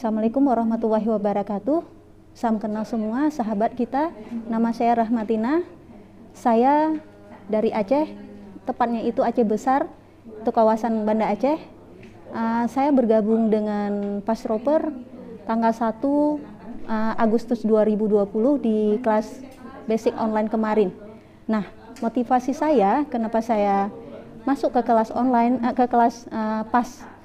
Assalamualaikum warahmatullahi wabarakatuh. Salam kenal semua sahabat kita. Nama saya Rahmatina. Saya dari Aceh, tepatnya itu Aceh Besar, itu kawasan Banda Aceh. Saya bergabung dengan Pasroper tanggal 1 Agustus 2020 di kelas basic online kemarin. Nah, motivasi saya kenapa saya masuk ke kelas online, ke kelas PAS,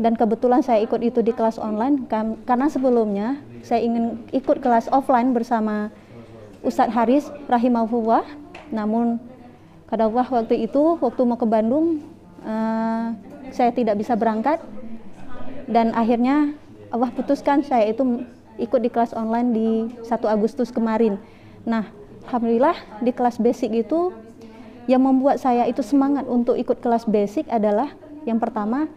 dan kebetulan saya ikut itu di kelas online karena sebelumnya saya ingin ikut kelas offline bersama Ustadz Haris rahimahullah. Namun kadallah waktu itu waktu mau ke Bandung saya tidak bisa berangkat, dan akhirnya Allah putuskan saya itu ikut di kelas online di 1 Agustus kemarin. Nah, alhamdulillah di kelas basic itu yang membuat saya itu semangat untuk ikut kelas basic adalah yang pertama,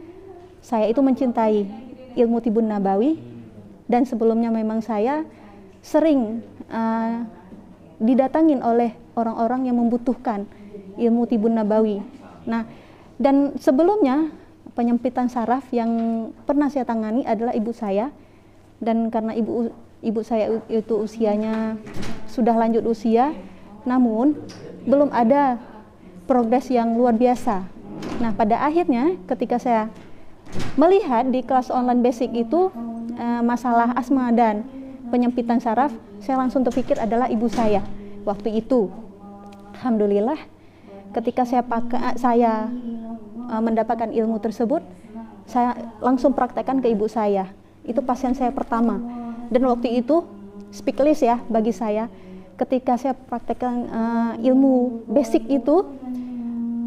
saya itu mencintai ilmu Tibun Nabawi, dan sebelumnya memang saya sering didatangin oleh orang-orang yang membutuhkan ilmu Tibun Nabawi. Nah, dan sebelumnya penyempitan saraf yang pernah saya tangani adalah ibu saya, dan karena ibu saya itu usianya sudah lanjut usia, namun belum ada progres yang luar biasa. Nah, pada akhirnya ketika saya melihat di kelas online basic itu masalah asma dan penyempitan saraf, saya langsung terpikir adalah ibu saya waktu itu. Alhamdulillah ketika saya mendapatkan ilmu tersebut, saya langsung praktekkan ke ibu saya. Itu pasien saya pertama, dan waktu itu speechless ya bagi saya ketika saya praktekkan ilmu basic itu.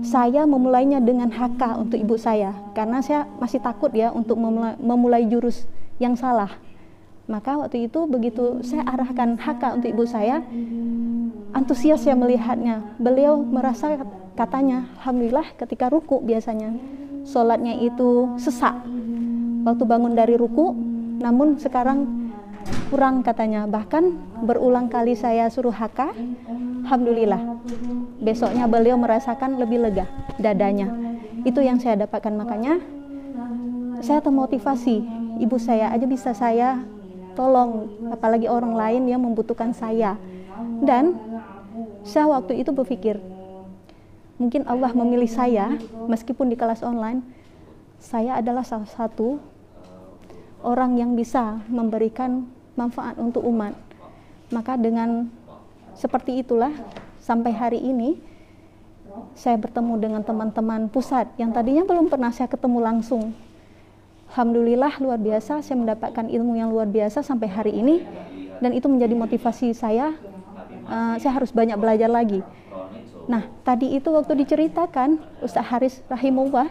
Saya memulainya dengan HK untuk ibu saya, karena saya masih takut ya untuk memulai jurus yang salah. Maka waktu itu begitu saya arahkan HK untuk ibu saya, antusias saya melihatnya. Beliau merasa, katanya, alhamdulillah ketika ruku biasanya sholatnya itu sesak waktu bangun dari ruku, namun sekarang kurang katanya. Bahkan berulang kali saya suruh HK, alhamdulillah besoknya beliau merasakan lebih lega dadanya. Itu yang saya dapatkan, makanya saya termotivasi. Ibu saya aja bisa saya tolong, apalagi orang lain yang membutuhkan saya. Dan saya waktu itu berpikir, mungkin Allah memilih saya meskipun di kelas online. Saya adalah salah satu orang yang bisa memberikan manfaat untuk umat. Maka dengan seperti itulah sampai hari ini saya bertemu dengan teman-teman pusat yang tadinya belum pernah saya ketemu langsung. Alhamdulillah luar biasa, saya mendapatkan ilmu yang luar biasa sampai hari ini, dan itu menjadi motivasi saya. Saya harus banyak belajar lagi. Nah, tadi itu waktu diceritakan Ustadz Haris rahimahullah,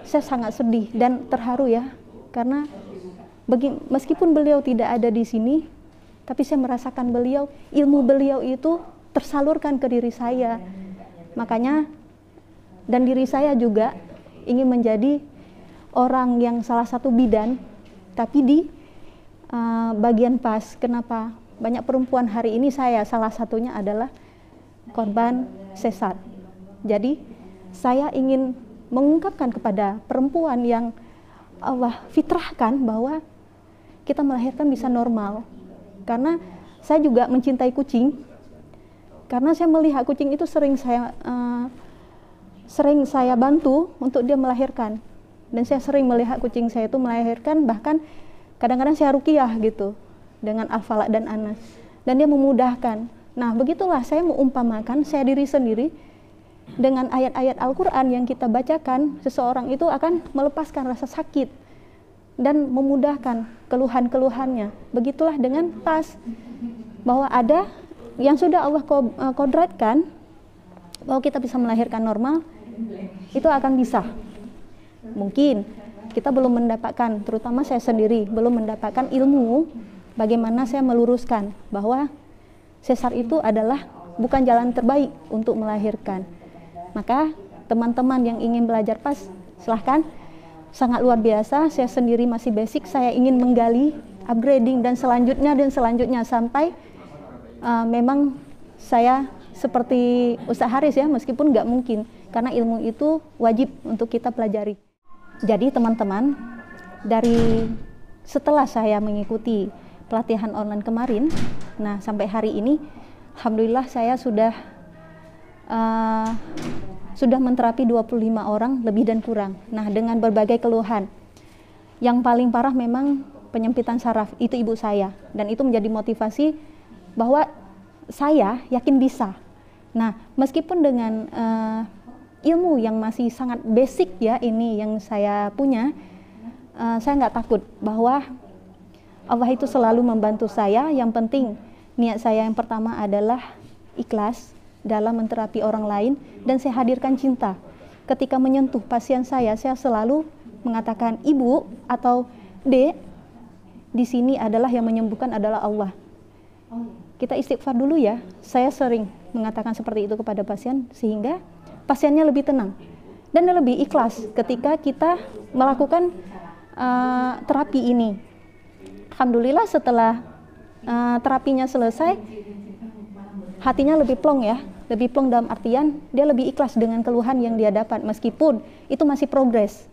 saya sangat sedih dan terharu ya, karena meskipun beliau tidak ada di sini, tapi saya merasakan ilmu beliau itu tersalurkan ke diri saya. Makanya, dan diri saya juga ingin menjadi orang yang salah satu bidan, tapi di bagian PAS. Kenapa? Banyak perempuan hari ini, saya salah satunya adalah korban sesar. Jadi, saya ingin mengungkapkan kepada perempuan yang Allah fitrahkan bahwa kita melahirkan bisa normal. Karena saya juga mencintai kucing, karena saya melihat kucing itu sering saya bantu untuk dia melahirkan, dan saya sering melihat kucing saya itu melahirkan, bahkan kadang-kadang saya ruqyah gitu dengan Al-Falaq dan Anas, dan dia memudahkan. Nah, begitulah saya mengumpamakan saya diri sendiri dengan ayat-ayat Al-Quran yang kita bacakan, seseorang itu akan melepaskan rasa sakit dan memudahkan keluhan-keluhannya. Begitulah dengan PAS, bahwa ada yang sudah Allah kodratkan bahwa kita bisa melahirkan normal, itu akan bisa. Mungkin kita belum mendapatkan, terutama saya sendiri belum mendapatkan ilmu bagaimana saya meluruskan bahwa sesar itu adalah bukan jalan terbaik untuk melahirkan. Maka teman-teman yang ingin belajar PAS, silahkan. Sangat luar biasa. Saya sendiri masih basic, saya ingin menggali, upgrading, dan selanjutnya sampai memang saya seperti Ustadz Haris ya, meskipun nggak mungkin, karena ilmu itu wajib untuk kita pelajari. Jadi teman-teman, dari setelah saya mengikuti pelatihan online kemarin, nah sampai hari ini alhamdulillah saya sudah menterapi 25 orang lebih dan kurang. Nah, dengan berbagai keluhan. Yang paling parah memang penyempitan saraf, itu ibu saya, dan itu menjadi motivasi bahwa saya yakin bisa. Nah, meskipun dengan ilmu yang masih sangat basic ya, ini yang saya punya, saya nggak takut bahwa Allah itu selalu membantu saya. Yang penting niat saya yang pertama adalah ikhlas dalam menterapi orang lain, dan saya hadirkan cinta. Ketika menyentuh pasien saya selalu mengatakan ibu atau dek, di sini adalah yang menyembuhkan adalah Allah. Kita istighfar dulu ya. Saya sering mengatakan seperti itu kepada pasien, sehingga pasiennya lebih tenang dan lebih ikhlas ketika kita melakukan terapi ini. Alhamdulillah setelah terapinya selesai, hatinya lebih plong ya, lebih plong dalam artian dia lebih ikhlas dengan keluhan yang dia dapat, meskipun itu masih progres.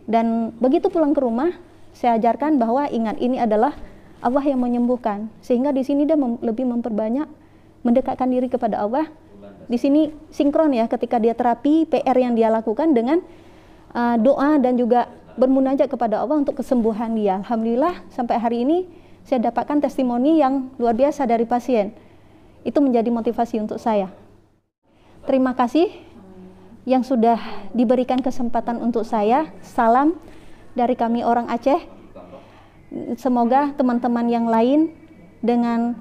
Dan begitu pulang ke rumah, saya ajarkan bahwa ingat, ini adalah Allah yang menyembuhkan, sehingga di sini dia lebih memperbanyak mendekatkan diri kepada Allah. Di sini sinkron ya, ketika dia terapi, PR yang dia lakukan dengan doa dan juga bermunajat kepada Allah untuk kesembuhan dia. Alhamdulillah sampai hari ini saya dapatkan testimoni yang luar biasa dari pasien. Itu menjadi motivasi untuk saya. Terima kasih yang sudah diberikan kesempatan untuk saya. Salam dari kami orang Aceh. Semoga teman-teman yang lain dengan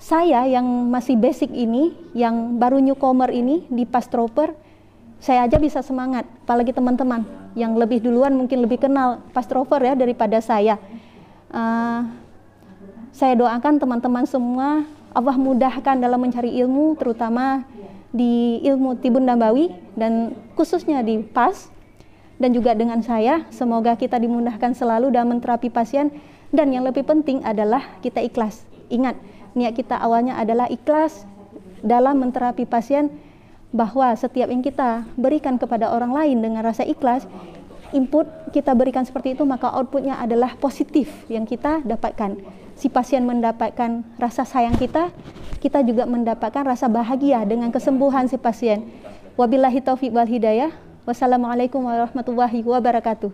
saya yang masih basic ini, yang baru newcomer ini di Pastroper, saya aja bisa semangat. Apalagi teman-teman yang lebih duluan mungkin lebih kenal Pastroper ya daripada saya. Saya doakan teman-teman semua Allah mudahkan dalam mencari ilmu, terutama di ilmu Tibun Nabawi dan khususnya di PAS, dan juga dengan saya. Semoga kita dimudahkan selalu dalam menterapi pasien, dan yang lebih penting adalah kita ikhlas. Ingat, niat kita awalnya adalah ikhlas dalam menterapi pasien, bahwa setiap yang kita berikan kepada orang lain dengan rasa ikhlas, input kita berikan seperti itu, maka outputnya adalah positif yang kita dapatkan. Si pasien mendapatkan rasa sayang kita, kita juga mendapatkan rasa bahagia dengan kesembuhan si pasien. Wabillahi taufiq wal hidayah. Wassalamualaikum warahmatullahi wabarakatuh.